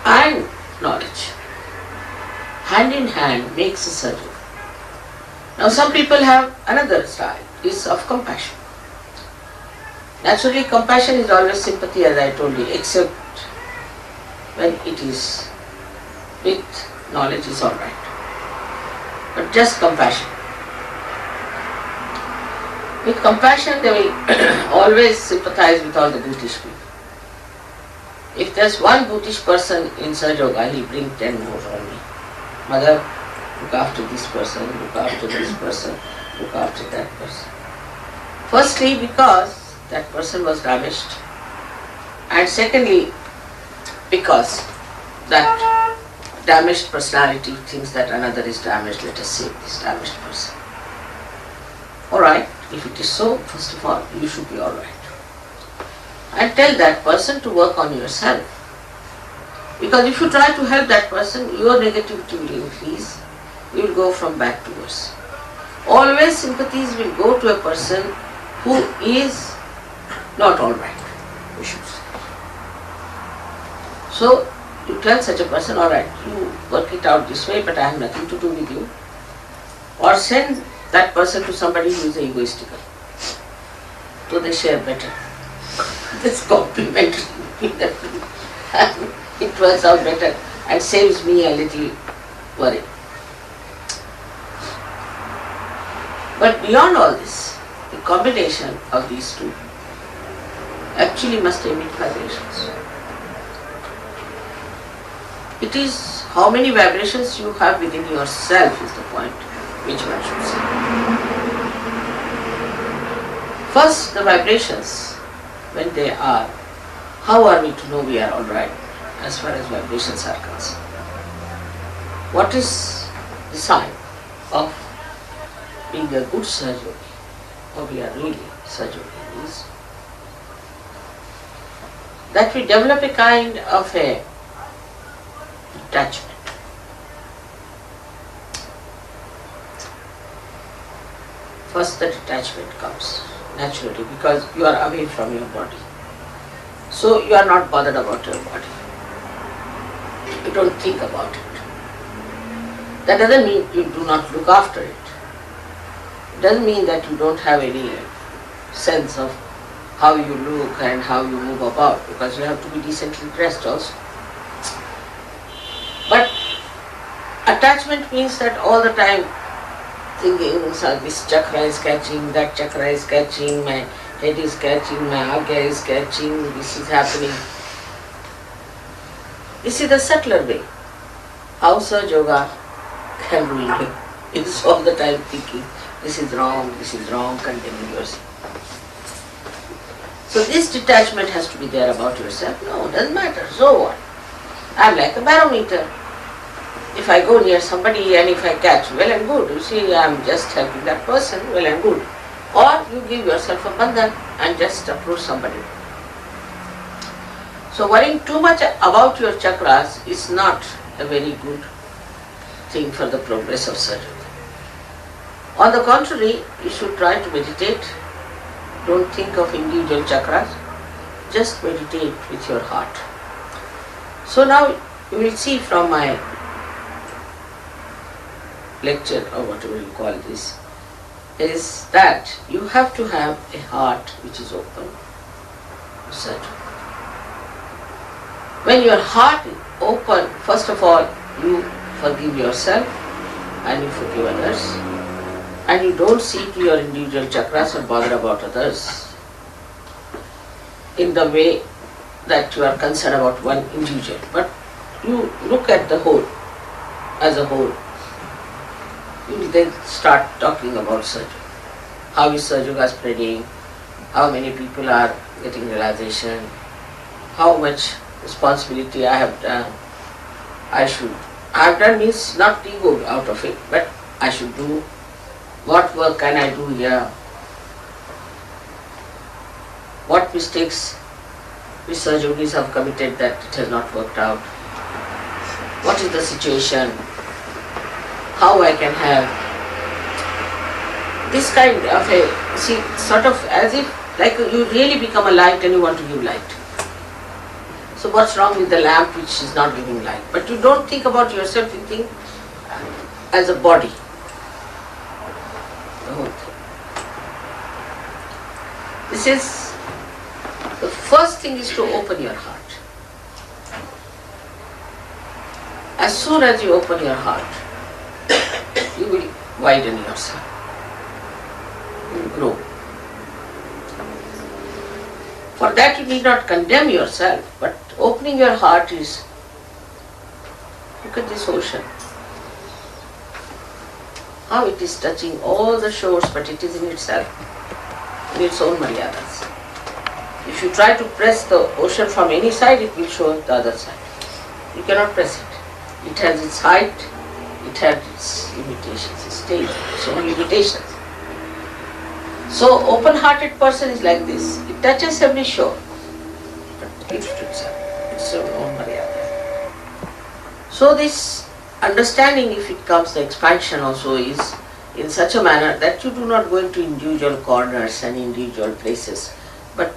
and knowledge, hand in hand, makes a surgery. Now some people have another style, is of compassion. Naturally, compassion is always sympathy, as I told you, except when it is with knowledge is alright. But just compassion. With compassion, they will always sympathize with all the brutish people. If there's one brutish person in Sahaja Yoga, he'll bring 10 more for me. Mother, look after this person, look after this person, look after that person. Firstly, because that person was damaged, and secondly, because that damaged personality thinks that another is damaged, let us save this damaged person. Alright, if it is so, first of all, you should be alright. And tell that person to work on yourself. Because if you try to help that person, your negativity will increase, you will go from bad to worse. Always sympathies will go to a person who is not alright, we should say. So, you tell such a person, alright, you work it out this way, but I have nothing to do with you. Or send that person to somebody who is egoistical, so they share better. This complementary, it works out better and saves me a little worry. But beyond all this, the combination of these two actually must emit vibrations. It is how many vibrations you have within yourself is the point which one should see. First, the vibrations, when they are, how are we to know we are alright as far as vibrations are concerned? What is the sign of being a good Sahaja, or we are really Sahaja, is that we develop a kind of a detachment first the detachment comes naturally because you are away from your body. So you are not bothered about your body. You don't think about it. That doesn't mean you do not look after it. It doesn't mean that you don't have any sense of how you look and how you move about, because you have to be decently dressed also. But attachment means that all the time thinking, so this chakra is catching, that chakra is catching, my head is catching, my agya is catching, this is happening. This is the subtler way. How Sahaja Yoga can ruin you. It is all the time thinking, this is wrong, condemning yourself. So this detachment has to be there about yourself. No, it doesn't matter. So what? I'm like a barometer. If I go near somebody and if I catch, well and good. You see, I'm just helping that person, well and good. Or you give yourself a bandhan and just approach somebody. So worrying too much about your chakras is not a very good thing for the progress of Sahaja. On the contrary, you should try to meditate. Don't think of individual chakras. Just meditate with your heart. So now you will see from my lecture, or whatever you call this, is that you have to have a heart which is open to Sahaja. When your heart is open, first of all, you forgive yourself and you forgive others, and you don't see to your individual chakras or bother about others in the way that you are concerned about one individual, but you look at the whole as a whole. You will then start talking about Sahaja. How is Sahaja Yoga spreading? How many people are getting realization? How much responsibility I have done? I have done means not ego out of it, but I should do. What work can I do here? What mistakes we Sahaja Yogis have committed that it has not worked out? What is the situation? How I can have this kind of a, see, sort of as if like you really become a light and you want to give light. So what's wrong with the lamp which is not giving light? But you don't think about yourself, you think as a body. The whole thing. This is, the first thing is to open your heart. As soon as you open your heart, you will widen yourself. You will grow. For that you need not condemn yourself, but opening your heart is, look at this ocean. How it is touching all the shores, but it is in itself, in its own maryadas. If you try to press the ocean from any side, it will show the other side. You cannot press it. It has its height, it has its limitations, its stage, its own limitations. So open-hearted person is like this. It touches every shore, but keeps to itself. It's your own maryada. So this understanding, if it comes, the expansion also is in such a manner that you do not go into individual corners and individual places, but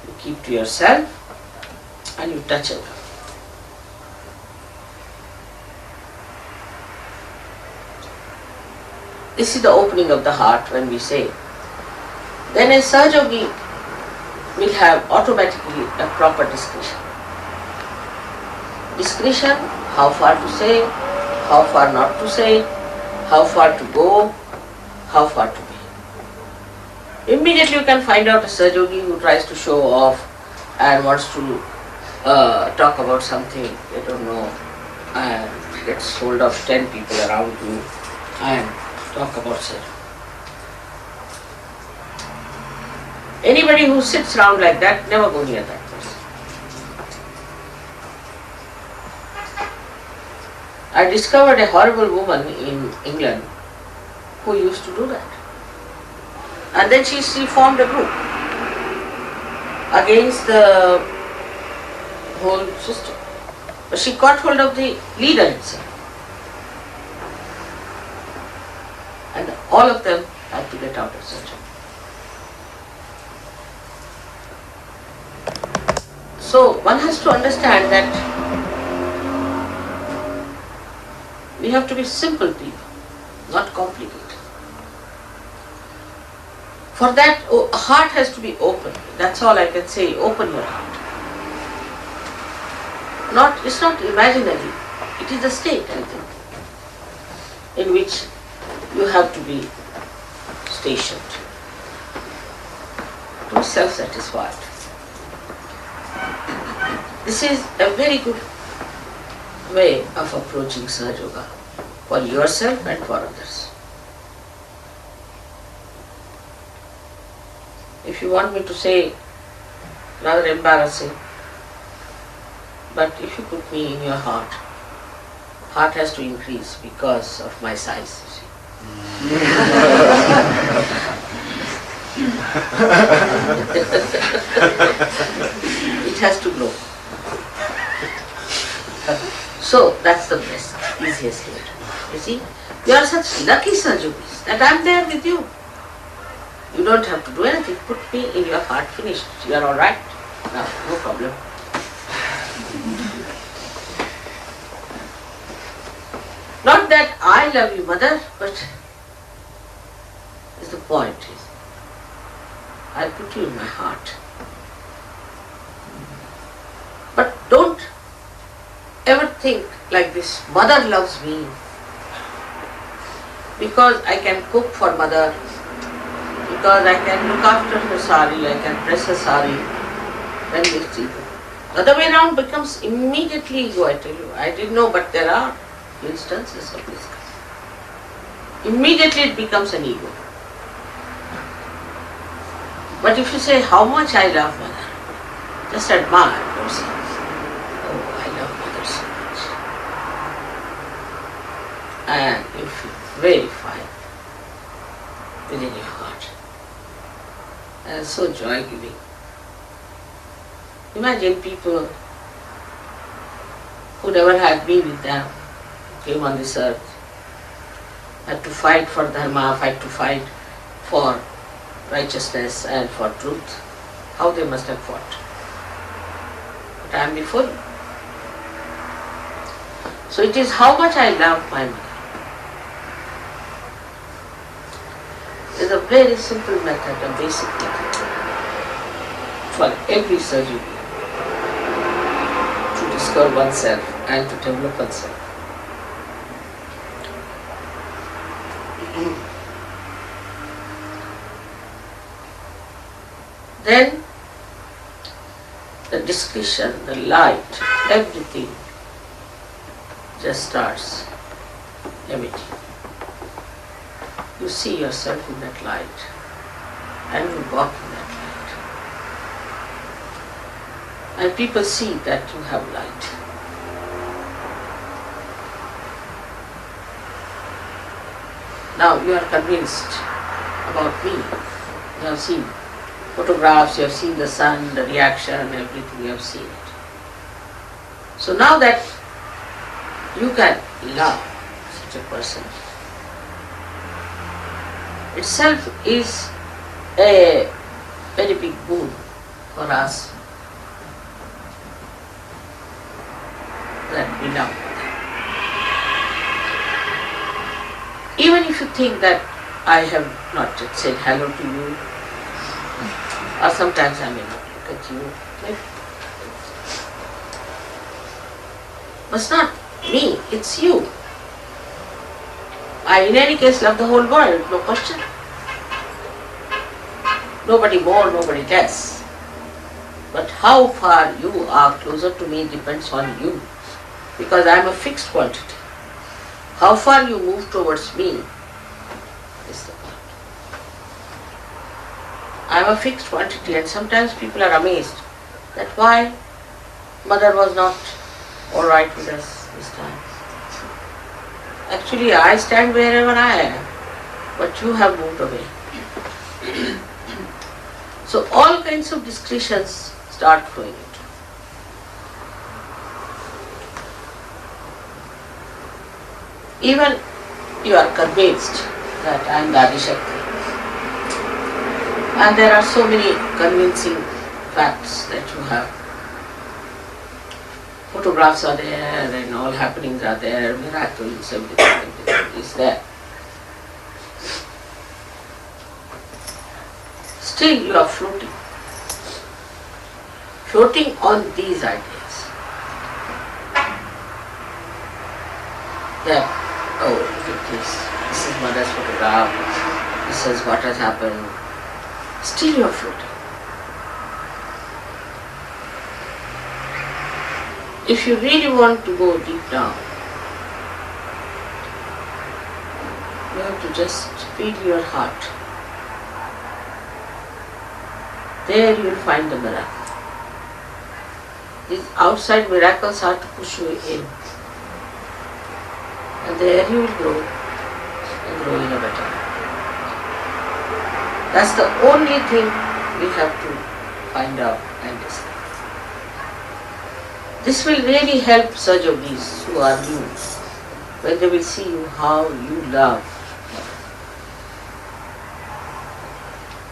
you keep to yourself and you touch it. This is the opening of the heart when we say. Then a Sahaja Yogi will have automatically a proper discretion. Discretion, how far to say, how far not to say, how far to go, how far to be. Immediately you can find out a Sahaja Yogi who tries to show off and wants to talk about something, I don't know, and gets hold of 10 people around you and talk about Sahaja. Anybody who sits around like that, never go near that person. I discovered a horrible woman in England who used to do that. And then she formed a group against the whole system. But she caught hold of the leader itself. And all of them had to get get out of surgery. So one has to understand that we have to be simple people, not complicated. For that, heart has to be open. That's all I can say. Open your heart. It's not imaginary. It is a state, I think, in which you have to be stationed, to be self-satisfied. This is a very good way of approaching Sahaja Yoga for yourself and for others. If you want me to say, rather embarrassing, but if you put me in your heart, heart has to increase because of my size, you see. It has to grow. So that's the best, easiest way. You see, you are such lucky Sajubis that I am there with you. You don't have to do anything. Put me in your heart, finished. You are all right. No problem. Not that I love you, mother, but is the point. I'll put you in my heart. But don't ever think like this, mother loves me because I can cook for mother, because I can look after her sari, I can dress her sari, then it's ego. The other way around becomes immediately ego, I tell you. I didn't know, but there are instances of this kind. Immediately it becomes an ego. But if you say how much I love mother, just admire yourself. Oh, I love mother so much. And you feel very fine within your heart. And so joy-giving. Imagine people who never had been with them, came on this earth, had to fight for dharma, had to fight for righteousness and for truth. How they must have fought. But I am before you. So it is how much I love my mother. It is a very simple method, a basic method for every surgery to discover oneself and to develop oneself. Then the discretion, the light, everything just starts emitting. You see yourself in that light and you walk in that light. And people see that you have light. Now you are convinced about me. You have seen photographs, you have seen the sun, the reaction, everything, you have seen it. So now that you can love such a person, itself is a very big boon for us that we love. Even if you think that I have not yet said hello to you, or sometimes I may not look at you, but it's not me, it's you. I in any case love the whole world, no question. Nobody more, nobody less. But how far you are closer to me depends on you, because I am a fixed quantity. How far you move towards me is the point. I am a fixed quantity, and sometimes people are amazed that why mother was not all right with us this time. Actually, I stand wherever I am, but you have moved away. So all kinds of discretions start flowing into. Even you are convinced that I am the Adi Shakti. And there are so many convincing facts that you have. Photographs are there and all happenings are there, miracles, everything is there. Still you are floating. Floating on these ideas. That, oh, look at this. This is mother's photograph. This is what has happened. Still you are floating. If you really want to go deep down, you have to just feel your heart. There you will find the miracle. These outside miracles are to push you in. And there you will grow and grow in a better way. That's the only thing we have to find out and discover. This will really help Sahajis who are new, when they will see you how you love.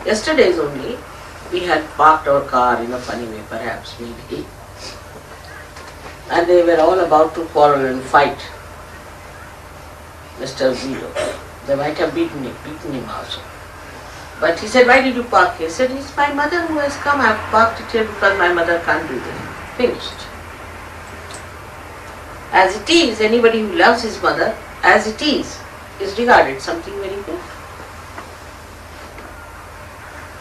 Yesterday's only, we had parked our car in a funny way, perhaps, maybe. And they were all about to quarrel and fight Mr. Guido. They might have beaten him also. But he said, why did you park here? He said, it's my mother who has come. I have parked it here because my mother can't do this. Finished. As it is, anybody who loves his mother, as it is regarded something very good.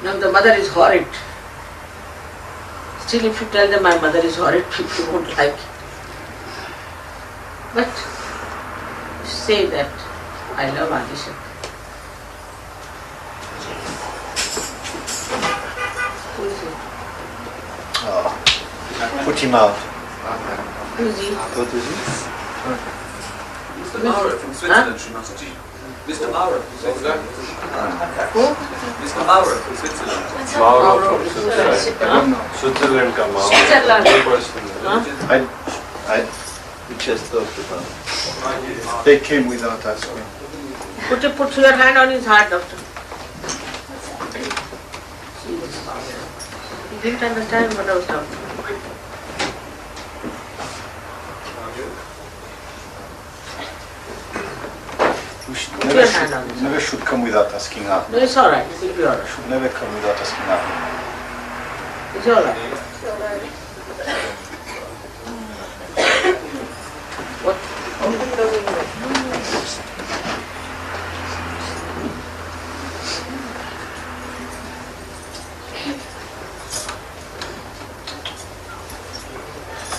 Now the mother is horrid. Still, if you tell them my mother is horrid, people won't like it. But say that I love Adisha. Who is it? Oh, put him out. Who is he? What is it? Mr. Maurer from Switzerland, she must be. Mr. Maurer from Switzerland. Who? Mr. Maurer from Switzerland. Mauro from Switzerland. Switzerland का Mauro. Switzerland. One person. Huh? We just talked about it. They came without asking. Put your hand on his heart, doctor. He didn't understand what I was talking about. Never should come without asking up. No, it's alright. It will be alright. Should never come without asking up. It's alright. What?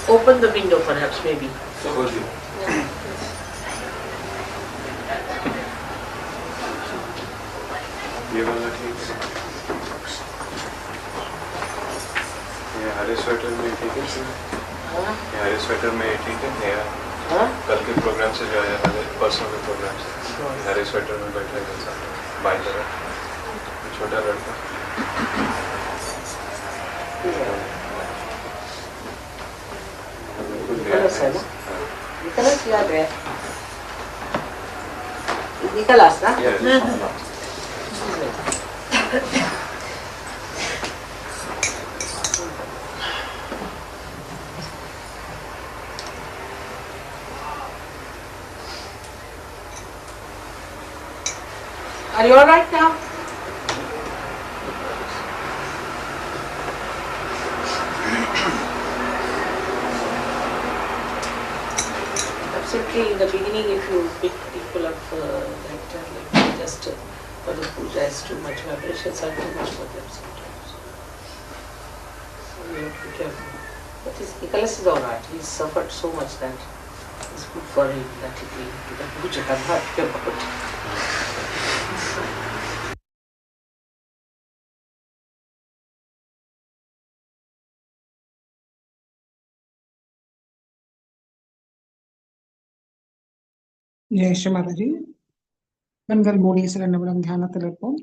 Open the window perhaps, maybe. ये वाला ठीक है ये हरे sweater में ठीक है हाँ? ये हरे स्वेटर में ठीक है या हाँ? कल के प्रोग्राम से जो आया हरे परसों के प्रोग्राम से हरे स्वेटर में बैठा है साथ बाई तरफ छोटा लड़का Nicolas है ना? Nicolas याद है? Nicolas ना? Are you alright now? Absolutely, in the beginning, if you pick people up like just for the puja, is too much vibrations are too much for them sometimes. So you have to be careful. But Nicholas is alright. He's suffered so much that it's good for him that he came to the puja. I'm happy about it. जय श्री माता जी பெண்கள் மூடிய சில நிமிடம் தியானத்தில் இருப்போம்.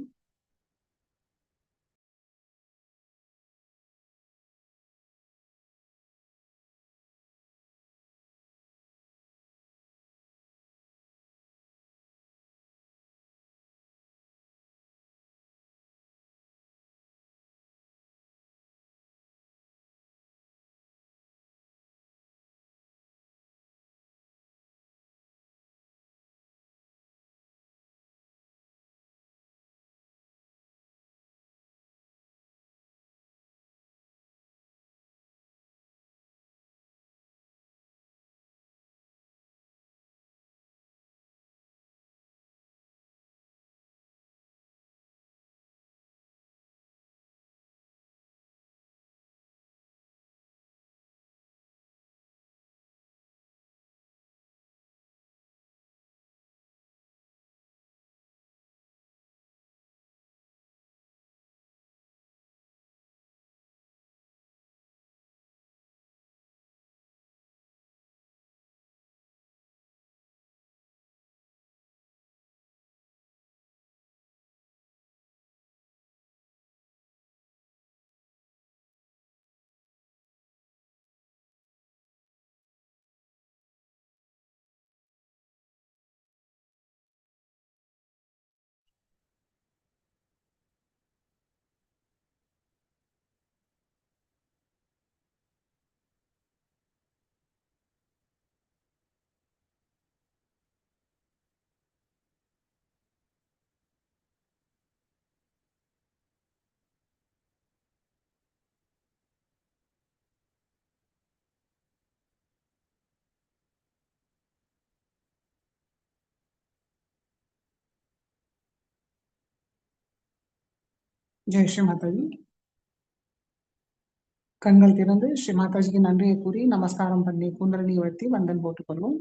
ஜெய் ஸ்ரீ மாதாஜி. கண்கள் திறந்து ஸ்ரீ மாதாஜிக்கு நன்றியை கூறி நமஸ்காரம் பண்ணி குண்டலினி வர்த்தி வந்தன் போட்டுக்கொள்வோம்.